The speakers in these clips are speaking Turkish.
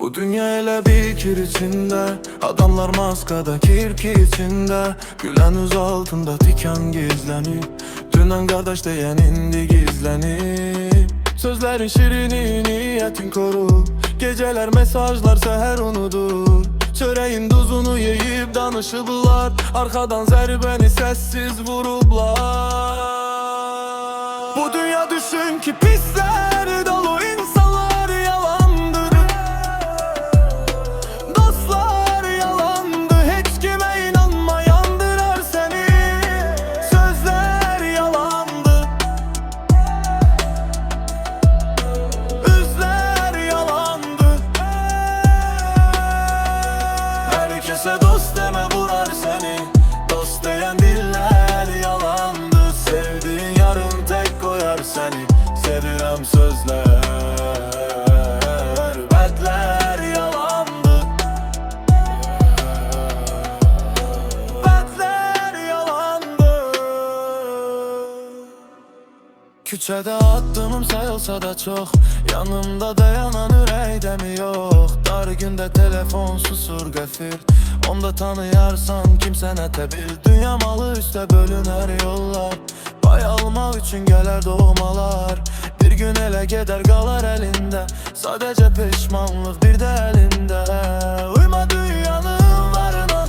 Bu dünya elə bir kir içində, adamlar maskada kirpi içində, gülen yüz altında tikan gizlənib, dünən qardaş deyən indi gizlənib. Sözlərin şirini, niyetin koru, geceler mesajlar seher unudur. Çöreğin duzunu yeyip danışıblar, arkadan zərbəni sessiz vurublar. Bu dünya düşün ki pisler dolu, insanlar yalandır, dostlar yalandı, hiç kime inanmayandırar seni. Sözler yalandı, üzler yalandı. Herkese dost deme vurar seni, dost diyen diller yalandı. Sevdiğin yarın tek koyar seni, sevirem sözler, bədlər yalandı, bədlər yalandı. Küçədə addımım sayılsa da çox, yanımda dayanan ürəkdə mi yox? Dar gündə telefon susur qəfil, onda tanıyarsan kimsənə təbil. Dünya malı üstə bölünər yollar, pay almaq üçün gələr doğmalar. Bir gün elə gedər qalar əlində, sadəcə peşmanlıq bir də əlində. Uyma dünyanın varına,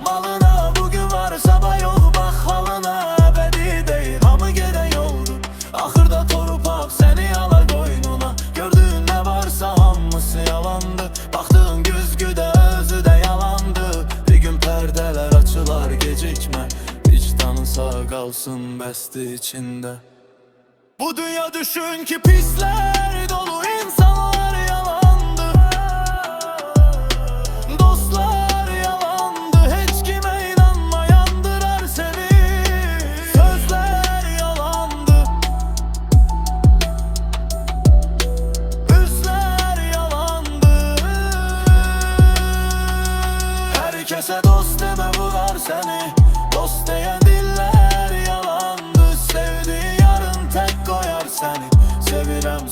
malına, bugün var sabah yox bax halına. Əbədi deyil, hamı gedən yoldur, axırda torpaq səni alar qoynuna. Gördüyün nə varsa hamısı yalandı, baxdığın güzgüdə özü də yalandı. Bir gün pərdələr açılar gecikmə, vicdanın sağ qalsın bəsti içində. Bu dünya düşün ki pisler dolu, insanlar yalandı, dostlar yalandı, hiç kime inanmayandırar seni. Sözler yalandı, üzler yalandı. Herkese dost deme vurar seni, dost diyen diller yalandı. Sevdiğin yarın tek koyar seni, sevirem